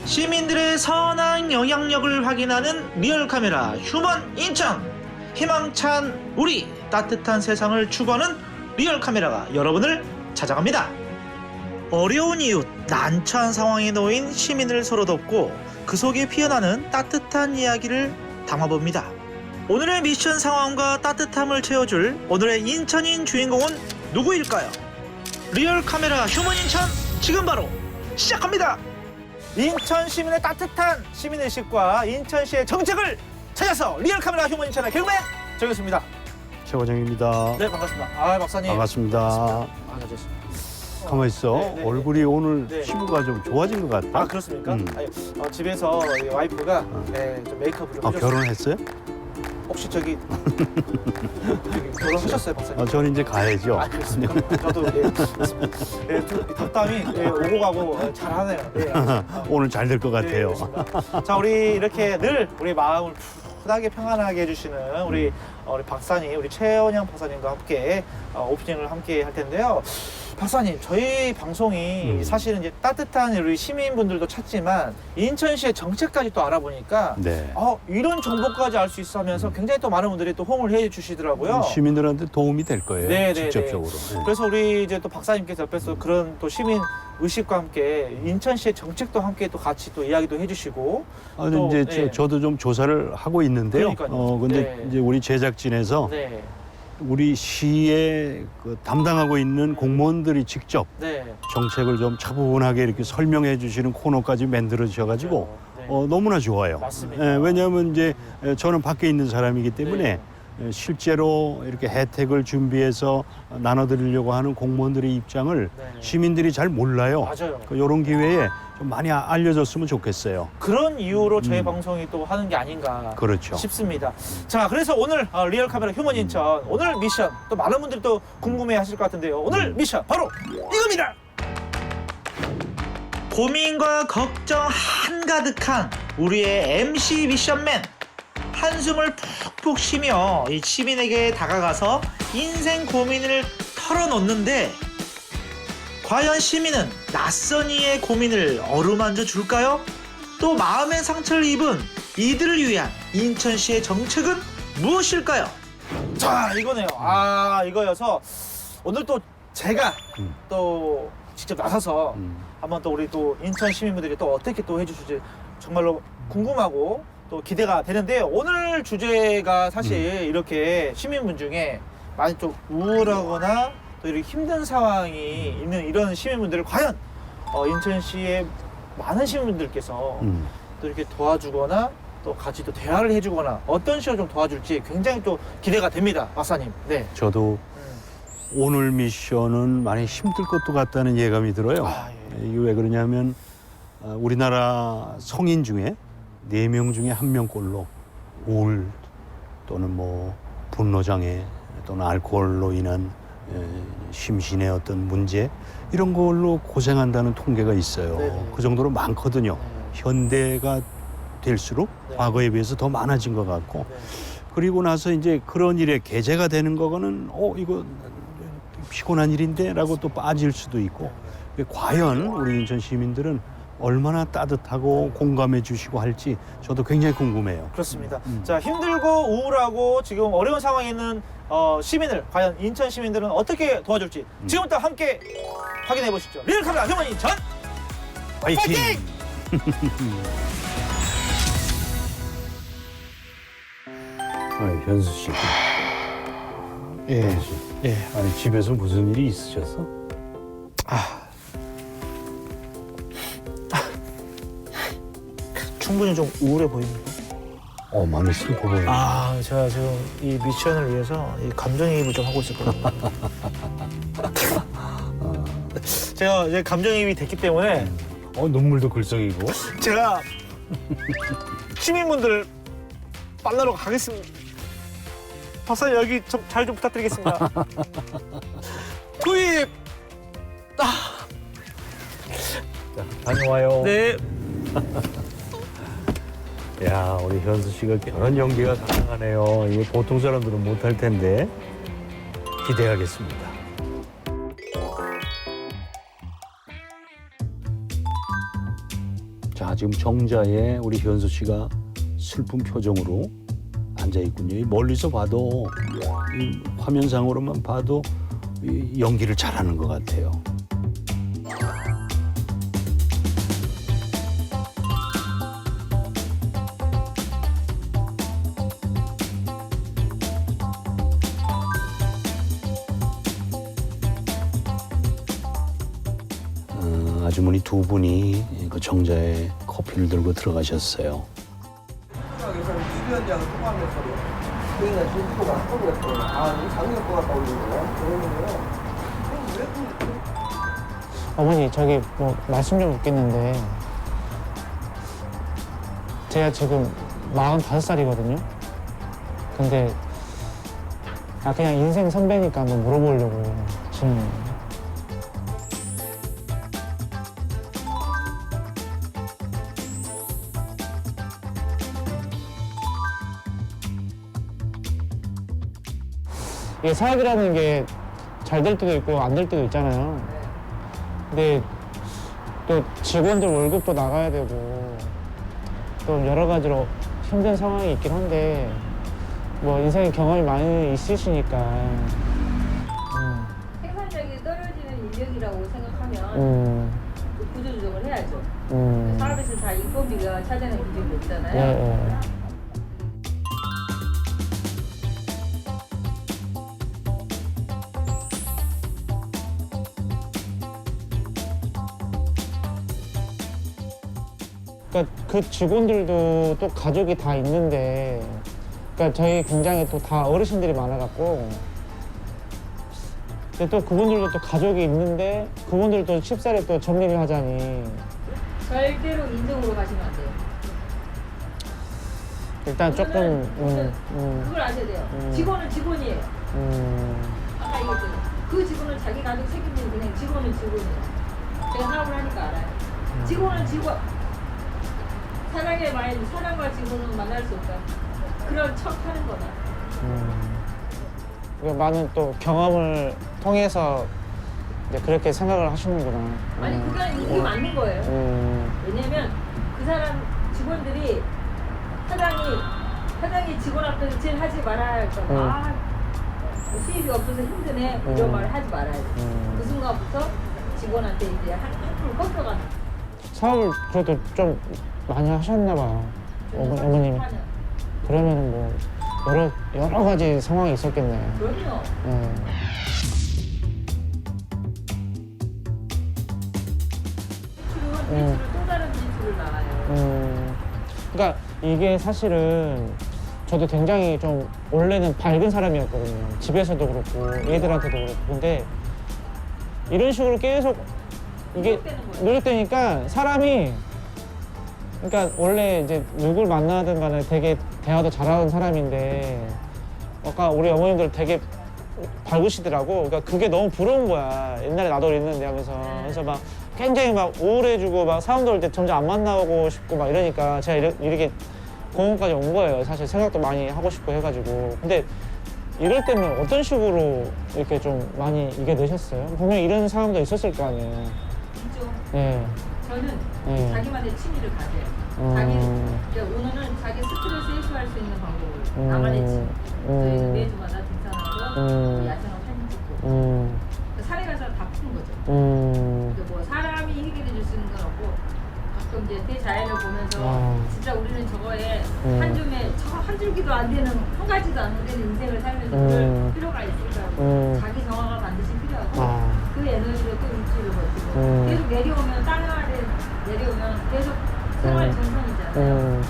시민들의 선한 영향력을 확인하는 리얼카메라 휴먼 인천. 희망찬 우리 따뜻한 세상을 추구하는 리얼카메라가 여러분을 찾아갑니다. 어려운 이웃, 난처한 상황에 놓인 시민을 서로 돕고 그 속에 피어나는 따뜻한 이야기를 담아봅니다. 오늘의 미션 상황과 따뜻함을 채워줄 오늘의 인천인 주인공은 누구일까요? 리얼카메라 휴먼 인천 지금 바로 시작합니다. 인천 시민의 따뜻한 시민의식과 인천시의 정책을 찾아서 리얼카메라 휴먼 인천의 개그맨 정현수입니다. 최과장입니다. 네, 반갑습니다. 아, 박사님. 반갑습니다. 아, 좋습니다. 가만히 있어. 네, 얼굴이 오늘 네. 피부가 좀 좋아진 것 같다. 아, 그렇습니까? 아니, 집에서 이 와이프가 좀 메이크업을 좀 해줬어요. 결혼했어요? 혹시 저기 결혼하셨어요, 박사님? 저는 이제 가야죠. 아, 그렇습니까? 저도 덕담이 오고 가고 잘하네요. 오늘 잘 될 것 같아요. 자, 우리 이렇게 늘 우리 마음을 푸근하게 평안하게 해주시는 우리 박사님, 우리 최원영 박사님과 함께 오프닝을 함께 할 텐데요. 박사님, 저희 방송이 사실은 이제 따뜻한 우리 시민분들도 찾지만 인천시의 정책까지 또 알아보니까 네. 이런 정보까지 알 수 있어 하면서 굉장히 또 많은 분들이 또 호응을 해 주시더라고요. 시민들한테 도움이 될 거예요. 네, 직접적으로. 네. 그래서 우리 이제 또 박사님께서 옆에서 그런 또 시민 의식과 함께 인천시의 정책도 함께 또 같이 또 이야기도 해주시고. 또, 이제 네. 저도 좀 조사를 하고 있는데요. 그러니까요. 근데 네. 이제 우리 제작진에서 네, 우리 시에 담당하고 있는 공무원들이 직접 네. 정책을 좀 차분하게 이렇게 설명해 주시는 코너까지 만들어 주셔가지고 네. 너무나 좋아요. 맞습니다. 왜냐하면 이제 저는 밖에 있는 사람이기 때문에 네. 실제로 이렇게 혜택을 준비해서 나눠드리려고 하는 공무원들의 입장을 네. 시민들이 잘 몰라요. 맞아요. 이런 기회에 좀 많이 알려줬으면 좋겠어요. 그런 이유로 저희 방송이 또 하는 게 아닌가 그렇죠. 싶습니다. 자, 그래서 오늘 리얼카메라 휴먼 인천 오늘 미션 또 많은 분들이 또 궁금해 하실 것 같은데요. 오늘 미션 바로 이겁니다. 고민과 걱정 한가득한 우리의 MC 미션맨 한숨을 푹푹 쉬며 이 시민에게 다가가서 인생 고민을 털어놓는데 과연 시민은 낯선 이의 고민을 어루만져 줄까요? 또 마음의 상처를 입은 이들을 위한 인천시의 정책은 무엇일까요? 자, 이거네요. 이거여서 오늘 또 제가 또 직접 나서서 한번 또 우리 또 인천 시민분들이 또 어떻게 또 해주실지 정말로 궁금하고 또 기대가 되는데요. 오늘 주제가 사실 이렇게 시민분 중에 많이 좀 우울하거나 또 이렇게 힘든 상황이 있는 이런 시민분들을 과연 인천시의 많은 시민분들께서 또 이렇게 도와주거나 또 같이 또 대화를 해주거나 어떤 식으로 좀 도와줄지 굉장히 또 기대가 됩니다, 박사님. 네. 저도 오늘 미션은 많이 힘들 것도 같다는 예감이 들어요. 이게 왜 그러냐면 우리나라 성인 중에 4명 중에 1명꼴로 우울 또는 분노장애 또는 알코올로 인한 심신의 어떤 문제 이런 걸로 고생한다는 통계가 있어요. 네네. 그 정도로 많거든요. 현대가 될수록 네. 과거에 비해서 더 많아진 것 같고 네. 그리고 나서 이제 그런 일에 계제가 되는 거는 이거 피곤한 일인데 라고 또 빠질 수도 있고 과연 우리 인천 시민들은 얼마나 따뜻하고 공감해 주시고 할지 저도 굉장히 궁금해요. 그렇습니다. 자, 힘들고 우울하고 지금 어려운 상황에 있는 시민을 과연 인천 시민들은 어떻게 도와줄지 지금부터 함께 확인해 보시죠. 리얼카메라 휴먼 인천 파이팅! 현수 씨. 예. 예. 아니 집에서 무슨 일이 있으셔서? 충분히 좀 우울해 보입니다. 많이 슬퍼 보여요. 제가 지금 이 미션을 위해서 이 감정이입을 좀 하고 있었거든요. 제가 이제 감정이입이 됐기 때문에 눈물도 글썽이고. 제가 시민분들 만나러 가겠습니다. 박사님 여기 좀 잘 좀 부탁드리겠습니다. 투입! 다녀와요. 네. 야, 우리 현수 씨가 저런 연기가 가능하네요. 이게 보통 사람들은 못할 텐데 기대하겠습니다. 자, 지금 정자에 우리 현수 씨가 슬픈 표정으로 앉아 있군요. 이 멀리서 봐도 이 화면상으로만 봐도 이 연기를 잘하는 것 같아요. 아주머니 두 분이 그 정자에 커피를 들고 들어가셨어요. 유리원장을 통화하면서 그러니까 제주도가 한국이었어요. 이 작년 거 갔다 오는 거야? 그러는데요. 어머니 저기 뭐 말씀 좀 묻겠는데 제가 지금 45살이거든요. 근데 그냥 인생 선배니까 한번 물어보려고 지금. 이게 사업이라는 게 잘 될 때도 있고 안 될 때도 있잖아요. 근데 또 직원들 월급도 나가야 되고 또 여러 가지로 힘든 상황이 있긴 한데 뭐 인생에 경험이 많이 있으시니까 생산력이 떨어지는 인력이라고 생각하면 그 구조조정을 해야죠. 사업에서 다 인건비가 차지하는 비중이 있잖아요. 네. 그러니까 그 직원들도 또 가족이 다 있는데, 그러니까 저희 공장에 또 다 어르신들이 많아갖고, 근데 또 그분들도 또 가족이 있는데 그분들도 쉽사리 또 정리를 하자니 절대로 인정으로 가시면 안 돼요. 일단 조금 그걸 아셔야 돼요. 직원은 직원이에요. 아까 얘기했잖아요. 그 직원은 자기 가족 책임지는 그냥 직원은 직원이에요. 제가 사업을 하니까 알아요. 직원은 직원. 사랑의 마인, 사랑과 직원은 만날 수 없다. 그런 척 하는 거다. 많은 또 경험을 통해서 이제 그렇게 생각을 하시는구나. 아니 그건 이게 맞는 거예요. 왜냐면 그 사람 직원들이 사장이 직원 앞에서 제일 하지 말아야 할 거. 수입이 없어서 힘드네 이런 말을 하지 말아야 돼. 그 순간부터 직원한테 이제 한풀 꺾여가는. 사업을 그래도 좀 많이 하셨나 봐요. 어머님이. 그러면은 뭐 여러 가지 상황이 있었겠네요. 그럼요. 매출은 또 다른 매출을 나가요. 그러니까 이게 사실은 저도 굉장히 좀 원래는 밝은 사람이었거든요. 집에서도 그렇고 애들한테도 그렇고. 근데 이런 식으로 계속 이게 누적되니까 사람이, 그러니까 원래 이제 누굴 만나든 간에 되게 대화도 잘하는 사람인데 아까 우리 어머님들 되게 밝으시더라고. 그러니까 그게 너무 부러운 거야. 옛날에 나도 있는데 하면서. 그래서 막 굉장히 막 우울해지고 막 사람들 올 때 점점 안 만나고 싶고 막 이러니까 제가 이렇게 공원까지 온 거예요. 사실 생각도 많이 하고 싶고 해가지고. 근데 이럴 때는 어떤 식으로 이렇게 좀 많이 이겨내셨어요? 분명히 이런 상황도 있었을 거 아니에요. 있죠. 네. 저는 자기만의 취미를 가져요. 그러니까 오늘은 자기 스트레스 해소할 수 있는 방법을 나만의 취미. 저희는 매주마다 등산하고 야생화 사진 찍고 산에 가서 다 푸는 거죠. 근데 뭐 사람이 해결해 줄 수 있는 건 없고 가끔 이제 대자연을 보면서 진짜 우리는 저거에 한 줌에 저 한 줄기도 안 되는 한 가지도 안 되는 인생을 살면서 그럴 필요가 있을까. 자기 정화가 반드시 필요하고 그 에너지로 또 일주일을 버티고 계속 내려오면 땅 아래 내려오면 계속 생활 정성이잖아요.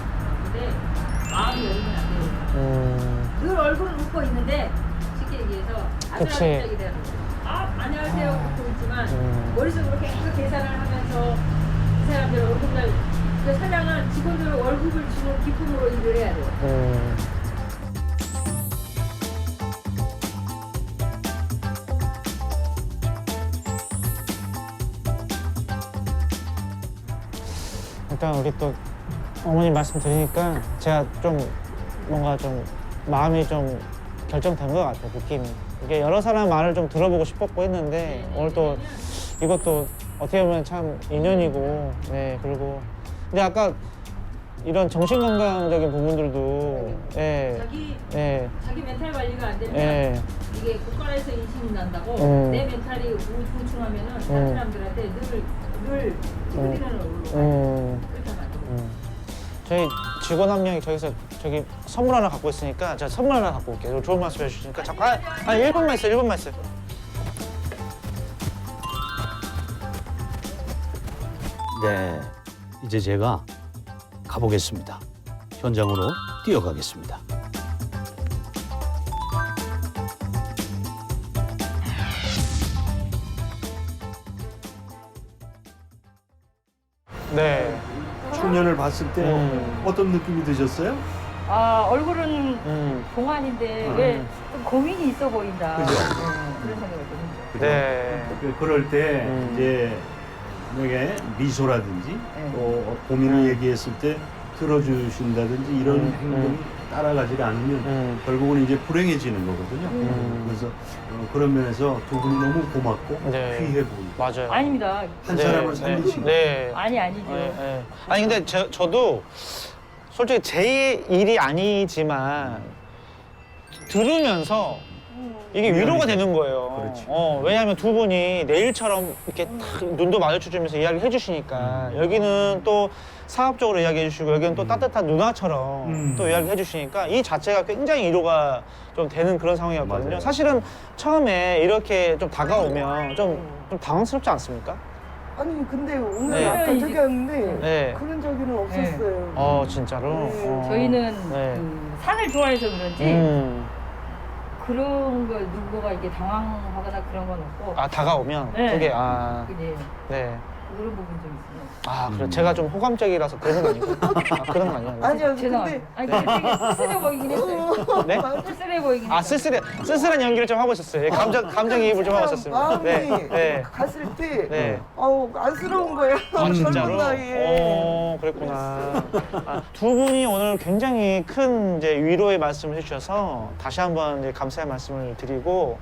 근데 마음이 열리면 안 돼요. 늘 얼굴은 웃고 있는데 쉽게 얘기해서 아슬아슬하게 되는 거예요. 안녕하세요 웃고 있지만 머릿속으로 계속 계산을 하면서 이 사람들 월급날 그 사장은 직원들 월급을 주는 기쁨으로 일을 해야 돼요. 일단 우리 또 어머님 말씀 들으니까 제가 좀 뭔가 좀 마음이 좀 결정된 것 같아요, 느낌이. 이게 여러 사람 말을 좀 들어보고 싶었고 했는데 오늘 또 이것도 어떻게 보면 참 인연이고, 네, 그리고 근데 아까 이런 정신건강적인 부분들도, 예, 자기 멘탈 관리가 안 되면 예, 이게 국가에서 인식이 난다고 내 멘탈이 우중충하면은 다른 사람들한테 늘 찌그리는 얼굴로 그렇게 하면 안 되고. 저희 직원 한 명이 저기 선물 하나 갖고 있으니까 제가 선물 하나 갖고 올게요. 좋은 말씀 해주시니까 잠깐 1분만 있어요. 1분만 있어요. 네, 이제 제가 가보겠습니다. 현장으로 뛰어가겠습니다. 네. 청년을 봤을 때 어떤 느낌이 드셨어요? 아 얼굴은 동안인데 왜 좀 고민이 있어 보인다. 그죠? 그런 생각을 좀 했죠. 네. 그럴 때 이제 만약에 미소라든지 네. 또 고민을 얘기했을 때 들어주신다든지 이런 행동이 따라가지 않으면 결국은 이제 불행해지는 거거든요. 그래서 그런 면에서 두 분이 너무 고맙고 네. 귀해 보이고 맞아요. 아닙니다. 한 사람을 살리시고 네. 아니죠. 네. 아니 근데 저도 솔직히 제 일이 아니지만 들으면서 이게 위로가 되는 거예요. 그렇지. 왜냐하면 두 분이 내일처럼 이렇게 탁 눈도 마주쳐주면서 이야기를 해주시니까 여기는 또 사업적으로 이야기해 주시고 여기는 또 따뜻한 누나처럼 또 이야기해 주시니까 이 자체가 굉장히 위로가 좀 되는 그런 상황이었거든요. 맞아요. 사실은 처음에 이렇게 좀 다가오면 좀 당황스럽지 않습니까? 아니 근데 오늘 네. 아까 저기 왔는데 네. 그런 적은 없었어요. 진짜로? 네. 저희는 네. 그 산을 좋아해서 그런지 그런 거 누구가 이게 당황하거나 그런 건 없고 다가오면 네. 그게 이제 네. 그런 부분 좀 있어요. 그래. 제가 좀 호감적이라서 그런 거 아니고. 그런 거 아니에요? 아니요 근데 죄송합니다. 아니 되게 쓸쓸해 보이긴 했어요. 네? 쓸쓸해 보이긴 했어요. 쓸쓸한 연기를 좀 하고 있었어요. 감정이입을 좀 하고 있었습니다. 마음이 네. 갔을 때 네. 안쓰러운 거예요. 진짜로? 젊은 나이에. 그랬구나. 두 분이 오늘 굉장히 큰 이제 위로의 말씀을 해주셔서 다시 한번 이제 감사의 말씀을 드리고,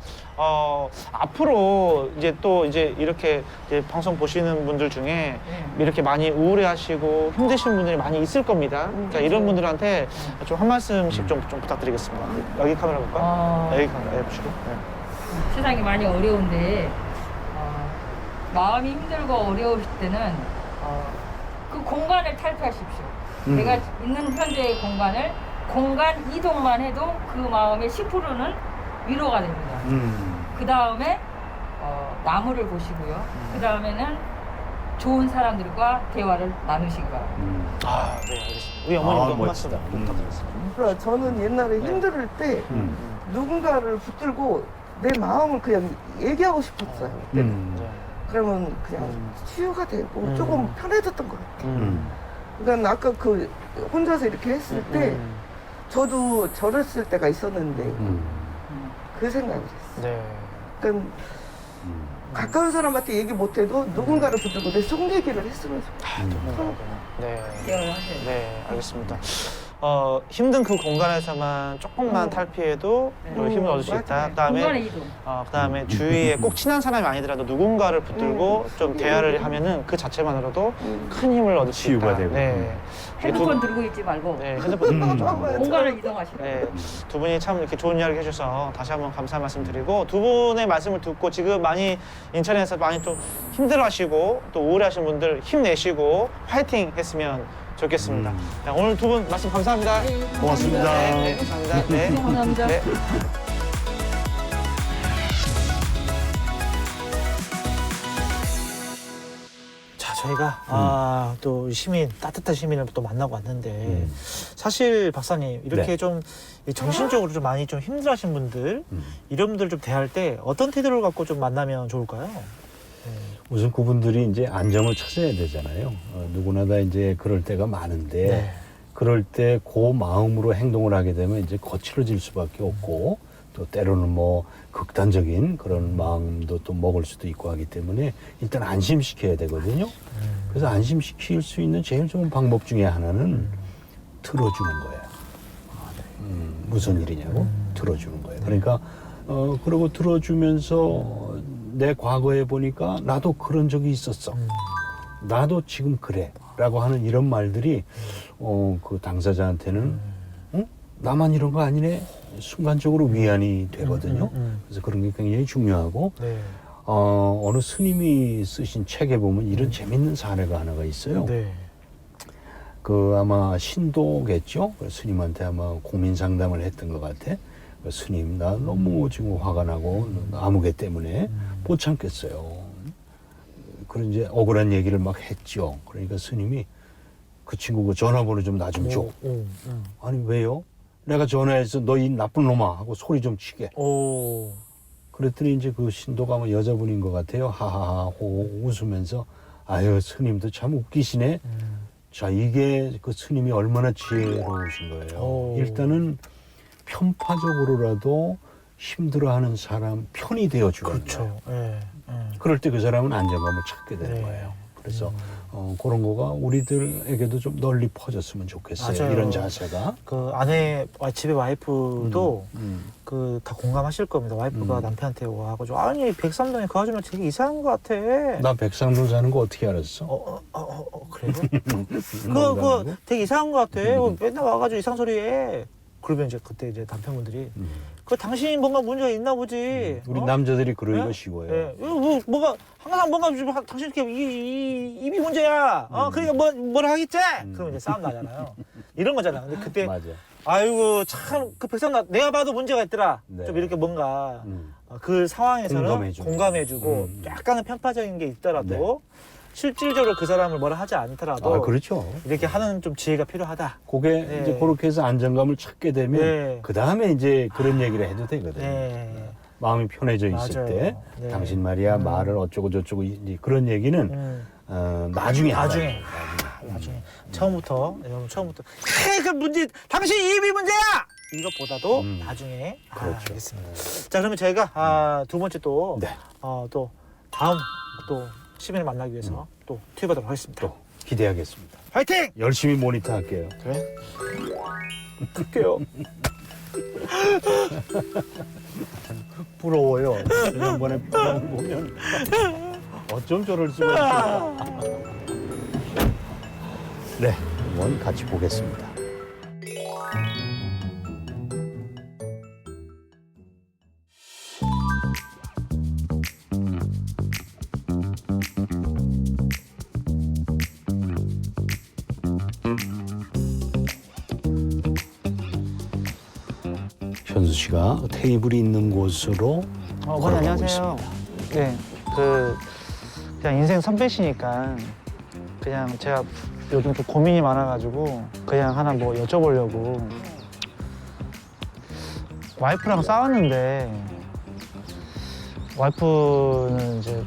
앞으로 이제 또 이제 이렇게 이제 방송 보시는 분들 중에 이렇게 많이 우울해하시고 힘드신 분들이 많이 있을 겁니다. 그러니까 이런 분들한테 좀 한 말씀씩 좀 부탁드리겠습니다. 여기 카메라 볼까? 여기 카메라 보시고. 네. 세상이 많이 어려운데 마음이 힘들고 어려우실 때는 그 공간을 탈피하십시오. 내가 있는 현재의 공간 이동만 해도 그 마음의 10%는 위로가 됩니다. 그 다음에 나무를 보시고요. 그 다음에는 좋은 사람들과 대화를 나누시기 바랍니다. 네, 알겠습니다. 우리 어머님도 한 말씀 멋지다. 부탁드리겠습니다. 그러니까 저는 옛날에 힘들 때 누군가를 붙들고 내 마음을 그냥 얘기하고 싶었어요. 네. 그러면 그냥 치유가 되고 조금 편해졌던 것 같아요. 그러니까 아까 그 혼자서 이렇게 했을 때 저도 저랬을 때가 있었는데 그 생각을 했어요. 네. 그러니까 가까운 사람한테 얘기 못해도 누군가를 붙들고 내 속 얘기를 했으면 좋겠어요. 네. 대화를 하세요. 네, 알겠습니다. 힘든 그 공간에서만 조금만 탈피해도 또 힘을 얻을 수 있다. 맞아요. 공간의 이동. 그다음에 주위에 꼭 친한 사람이 아니더라도 누군가를 붙들고 좀 대화를 하면은 그 자체만으로도 큰 힘을 얻을 수 치유가 있다. 되고. 네. 핸드폰 들고 있지 말고 네, 핸드폰 공간을 이동하시라. 네, 두 분이 참 이렇게 좋은 이야기 해주셔서 다시 한번 감사 말씀 드리고 두 분의 말씀을 듣고 지금 많이 인천에서 많이 좀 힘들어하시고 또 우울해하시는 분들 힘내시고 화이팅 했으면 좋겠습니다. 네, 오늘 두 분 말씀 감사합니다. 고맙습니다. 네, 감사합니다. 네. 감사합니다. 네. 자, 저희가 또 시민, 따뜻한 시민을 또 만나고 왔는데 사실 박사님 이렇게 네. 좀 정신적으로 좀 많이 좀 힘들어하신 분들 이런 분들 좀 대할 때 어떤 태도를 갖고 좀 만나면 좋을까요? 우선 그분들이 이제 안정을 찾아야 되잖아요. 누구나 다 이제 그럴 때가 많은데 네. 그럴 때 그 마음으로 행동을 하게 되면 이제 거칠어질 수밖에 없고 또 때로는 뭐 극단적인 그런 마음도 또 먹을 수도 있고 하기 때문에 일단 안심시켜야 되거든요. 그래서 안심시킬 수 있는 제일 좋은 방법 중에 하나는 들어주는 거예요. 무슨 일이냐고 들어주는 거예요. 그러니까 그러고 들어주면서 내 과거에 보니까 나도 그런 적이 있었어. 나도 지금 그래. 라고 하는 이런 말들이 그 당사자한테는 나만 이런 거 아니네. 순간적으로 위안이 되거든요. 그래서 그런 게 굉장히 중요하고 네. 어느 스님이 쓰신 책에 보면 이런 재밌는 사례가 하나가 있어요. 네. 그 아마 신도겠죠. 그 스님한테 아마 고민 상담을 했던 것 같아. 그 스님, 나 너무 지금 화가 나고 아무개 때문에 못 참겠어요. 그런 이제 억울한 얘기를 막 했죠. 그러니까 스님이 그 친구 그 전화번호 좀 나 좀 줘. 아니 왜요? 내가 전화해서 너 이 나쁜 놈아 하고 소리 좀 치게. 오. 그랬더니 이제 그 신도가 아마 여자분인 것 같아요. 하하하 호 웃으면서 아유 스님도 참 웃기시네. 자 이게 그 스님이 얼마나 지혜로우신 거예요. 오. 일단은 편파적으로라도 힘들어하는 사람 편이 되어주는 거예요. 그렇죠. 예. 그럴 때 그 사람은 안정감을 찾게 되는 네. 거예요. 그래서 그런 거가 우리들에게도 좀 널리 퍼졌으면 좋겠어요. 맞아요. 이런 자세가. 그 아내 집에 와이프도 그 다 공감하실 겁니다. 와이프가 음. 남편한테 와가지고 아니 백삼동에 그 아줌마 되게 이상한 것 같아. 나 백상동 사는 거 어떻게 알았어? 그래요? 그거 되게 이상한 것 같아. 맨날 와가지고 이상 소리 해. 그러면 이제 그때 이제 남편분들이 그 당신이 뭔가 문제가 있나 보지. 우리 어? 남자들이 그러기가 네? 쉬워요. 예. 뭐가 항상 뭔가 당신 이렇게 입이 문제야. 그러니까 뭐라 하겠지? 그러면 이제 싸움 나잖아요. 이런 거잖아요. 근데 그때 맞아. 아이고 참 그 백성 내가 봐도 문제가 있더라. 네. 좀 이렇게 뭔가 음. 그 상황에서는 공감해주고. 공감해주고 약간은 편파적인 게 있더라도 실질적으로 그 사람을 뭐라 하지 않더라도 아, 그렇죠. 이렇게 하는 좀 지혜가 필요하다. 그게 네. 이제 그렇게 해서 안정감을 찾게 되면 네. 그 다음에 이제 그런 얘기를 해도 되거든요. 네. 마음이 편해져 있을 맞아요. 때 네. 당신 말이야 말을 어쩌고 저쩌고 이제 그런 얘기는 나중에 나중에 처음부터 여러분 처음부터 그 문제 당신 입이 문제야 이것보다도 나중에 그렇죠. 알겠습니다. 자 그러면 저희가 두 번째 또 네. 또 다음 또 시민을 만나기 위해서 또 투입하도록 하겠습니다. 또 기대하겠습니다. 화이팅! 열심히 모니터 할게요. 그래? 그럴게요. 부러워요. 지난번에 프로그램 보면 어쩜 저럴 수가 있을까. 네, 한번 같이 보겠습니다. 현수 씨가 테이블이 있는 곳으로 어머니 걸어가고 안녕하세요. 있습니다. 네, 그냥 인생 선배시니까 그냥 제가 요즘 좀 고민이 많아가지고 그냥 하나 뭐 여쭤보려고. 와이프랑 싸웠는데 와이프는 이제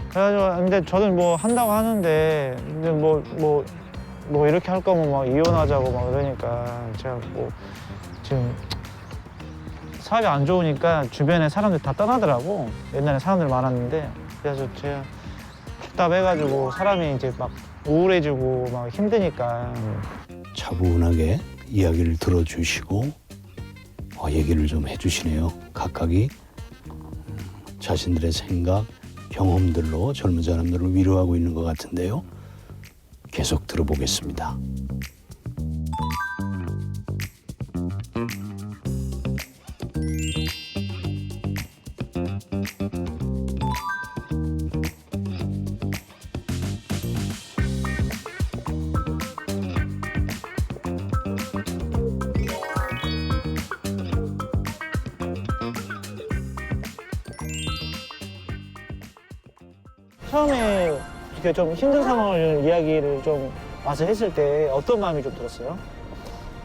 그래가지고 근데 저는 뭐 한다고 하는데 근데 뭐 이렇게 할 거면 막 이혼하자고 막 이러니까 제가 뭐 지금 사업이 안 좋으니까 주변에 사람들 다 떠나더라고. 옛날에 사람들 많았는데 그래서 제가 답답해가지고 사람이 이제 막 우울해지고 막 힘드니까 차분하게 이야기를 들어주시고 얘기를 좀 해주시네요. 각각이 자신들의 생각, 경험들로 젊은 사람들을 위로하고 있는 것 같은데요. 계속 들어보겠습니다. 처음에 이렇게 좀 힘든 상황을 이야기를 좀 와서 했을 때 어떤 마음이 좀 들었어요?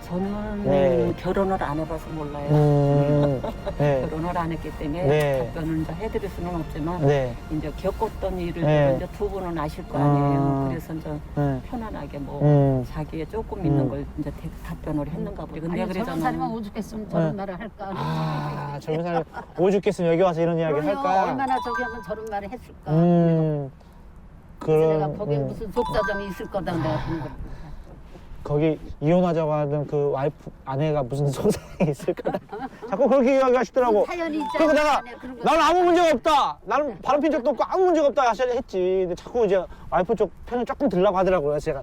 저는 네. 결혼을 안 해봐서 몰라요. 네. 결혼을 안 했기 때문에 네. 답변을 이제 해드릴 수는 없지만 네. 이제 겪었던 일을 네. 이제 두 분은 아실 거 아니에요. 아. 그래서 이제 네. 편안하게 뭐 자기의 조금 있는 음. 걸 이제 답변을 했는가 보죠. 근데 아니, 저런 사람은 그러잖아. 오죽했으면 저런 말을 할까. 아, 젊은 사람이 오죽했으면 여기 와서 이런 이야기 그럼요. 할까? 얼마나 저기 하면 저런 말을 했을까. 그럼 내가 거기에 무슨 속사정이 있을 거다 내가 본 거. 거기 이혼하자고 하던 그 와이프 아내가 무슨 속상이 있을까? 자꾸 그렇게 이야기하시더라고. 사연이 있잖아. 그리고 내가 안에 그런 거. 나는 아무 문제가 없다. 나는 바람 핀 적도 없고 아무 문제가 없다 했지. 근데 자꾸 이제 와이프 쪽 편을 조금 들라고 하더라고요. 그래서 제가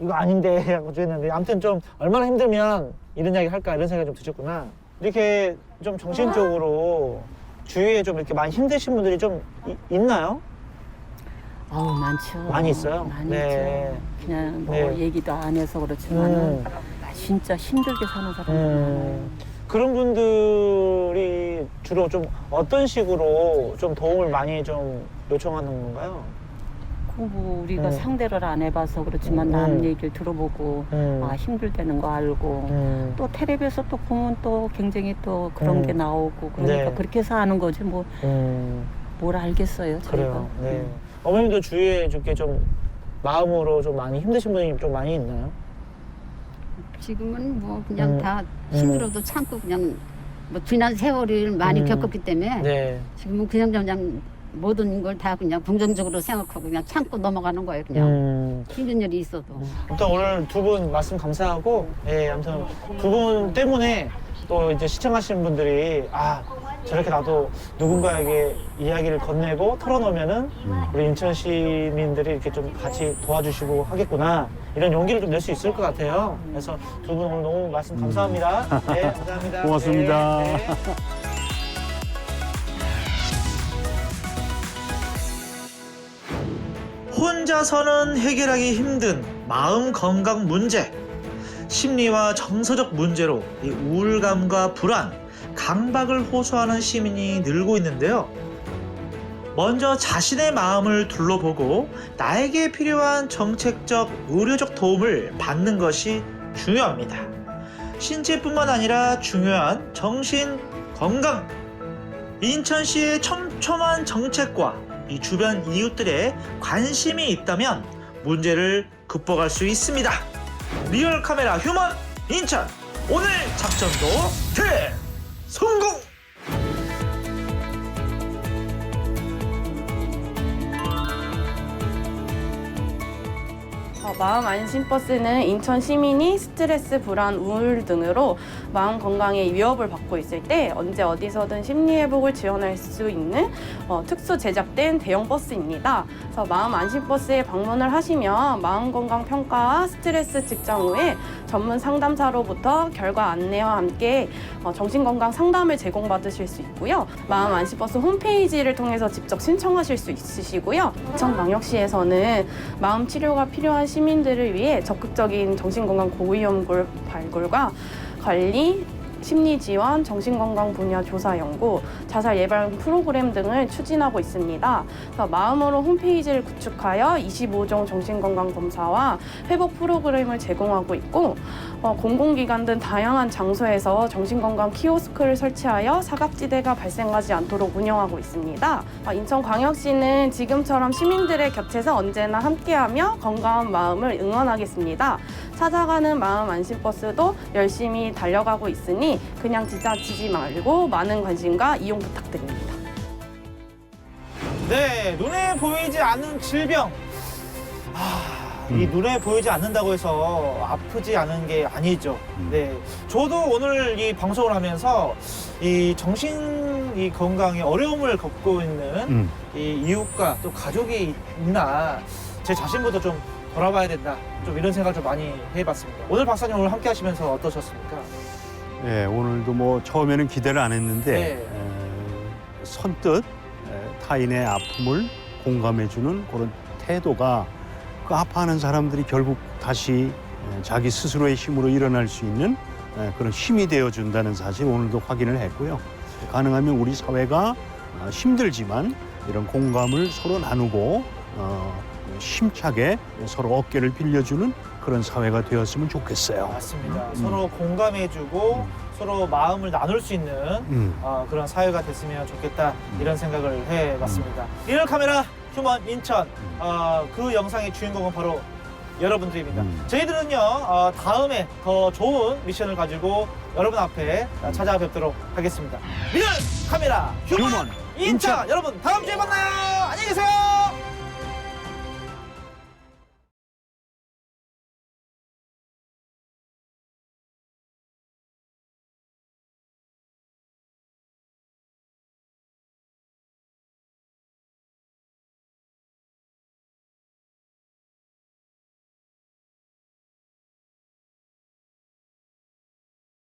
이거 아닌데 하고 했는데 아무튼 좀 얼마나 힘들면 이런 이야기 할까 이런 생각이 좀 드셨구나. 이렇게 좀 정신적으로 주위에 좀 이렇게 많이 힘드신 분들이 좀 있나요? 아우 많죠. 많이 있어요? 많이 네. 있죠. 그냥 뭐 네. 얘기도 안 해서 그렇지만은 진짜 힘들게 사는 사람들 많아요. 그런 분들이 주로 좀 어떤 식으로 좀 도움을 많이 좀 요청하는 건가요? 뭐 우리가 상대를 안 해봐서 그렇지만 남 얘기를 들어보고 아 힘들다는 거 알고 또 텔레비에서 또 보면 또 굉장히 또 그런 게 나오고 그러니까 네. 그렇게 해서 아는 거지 뭐 뭘 알겠어요 저희가. 그래요. 네. 어머님도 주위에 이렇게 좀 마음으로 좀 많이 힘드신 분이 좀 많이 있나요? 지금은 뭐 그냥 다 힘들어도 참고 그냥 뭐 지난 세월을 많이 겪었기 때문에 네. 지금은 그냥 모든 걸 다 그냥 긍정적으로 생각하고 그냥 참고 넘어가는 거예요. 그냥 힘든 일이 있어도. 아무튼 오늘 두 분 말씀 감사하고, 예, 아무튼 두 분 때문에 또 이제 시청하시는 분들이 아 저렇게 나도 누군가에게 이야기를 건네고 털어놓으면은 우리 인천 시민들이 이렇게 좀 같이 도와주시고 하겠구나 이런 용기를 좀 낼 수 있을 것 같아요. 그래서 두 분 오늘 너무 말씀 감사합니다. 네, 감사합니다. 고맙습니다. 네, 네. 혼자서는 해결하기 힘든 마음 건강 문제, 심리와 정서적 문제로 이 우울감과 불안, 강박을 호소하는 시민이 늘고 있는데요. 먼저 자신의 마음을 둘러보고 나에게 필요한 정책적, 의료적 도움을 받는 것이 중요합니다. 신체뿐만 아니라 중요한 정신 건강. 인천시의 촘촘한 정책과 이 주변 이웃들의 관심이 있다면 문제를 극복할 수 있습니다. 리얼 카메라 휴먼 인천, 오늘 작전도 대성공! 마음 안심 버스는 인천 시민이 스트레스, 불안, 우울 등으로 마음 건강에 위협을 받고 있을 때 언제 어디서든 심리 회복을 지원할 수 있는 특수 제작된 대형 버스입니다. 그래서 마음 안심 버스에 방문을 하시면 마음 건강 평가와 스트레스 측정 후에 전문 상담사로부터 결과 안내와 함께 정신 건강 상담을 제공받으실 수 있고요. 마음 안심 버스 홈페이지를 통해서 직접 신청하실 수 있으시고요. 인천광역시에서는 마음 치료가 필요한 시민들을 위해 적극적인 정신건강 고위험군 발굴과 관리, 심리 지원, 정신건강 분야 조사 연구, 자살 예방 프로그램 등을 추진하고 있습니다. 그래서 마음으로 홈페이지를 구축하여 25종 정신건강 검사와 회복 프로그램을 제공하고 있고 공공기관 등 다양한 장소에서 정신건강 키오스크를 설치하여 사각지대가 발생하지 않도록 운영하고 있습니다. 인천광역시는 지금처럼 시민들의 곁에서 언제나 함께하며 건강한 마음을 응원하겠습니다. 찾아가는 마음 안심버스도 열심히 달려가고 있으니 그냥 지나치지 말고 많은 관심과 이용 부탁드립니다. 네, 눈에 보이지 않는 질병. 이 눈에 보이지 않는다고 해서 아프지 않은 게 아니죠. 네, 저도 오늘 이 방송을 하면서 이 정신 이 건강에 어려움을 겪고 있는 이 이웃과 또 가족이 있나 제 자신부터 좀 돌아봐야 된다. 좀 이런 생각을 좀 많이 해봤습니다. 오늘 박사님 오늘 함께 하시면서 어떠셨습니까? 네, 오늘도 뭐 처음에는 기대를 안 했는데 네. 선뜻 타인의 아픔을 공감해주는 그런 태도가 그 아파하는 사람들이 결국 다시 자기 스스로의 힘으로 일어날 수 있는 그런 힘이 되어준다는 사실 오늘도 확인을 했고요. 가능하면 우리 사회가 힘들지만 이런 공감을 서로 나누고 힘차게 서로 어깨를 빌려주는 그런 사회가 되었으면 좋겠어요. 맞습니다. 서로 공감해주고 서로 마음을 나눌 수 있는 그런 사회가 됐으면 좋겠다 이런 생각을 해봤습니다. 리얼 카메라 휴먼 인천 그 영상의 주인공은 바로 여러분들입니다. 저희들은요 다음에 더 좋은 미션을 가지고 여러분 앞에 찾아뵙도록 하겠습니다. 리얼 카메라 휴먼 인천 여러분 다음 주에 만나요. 안녕히 계세요.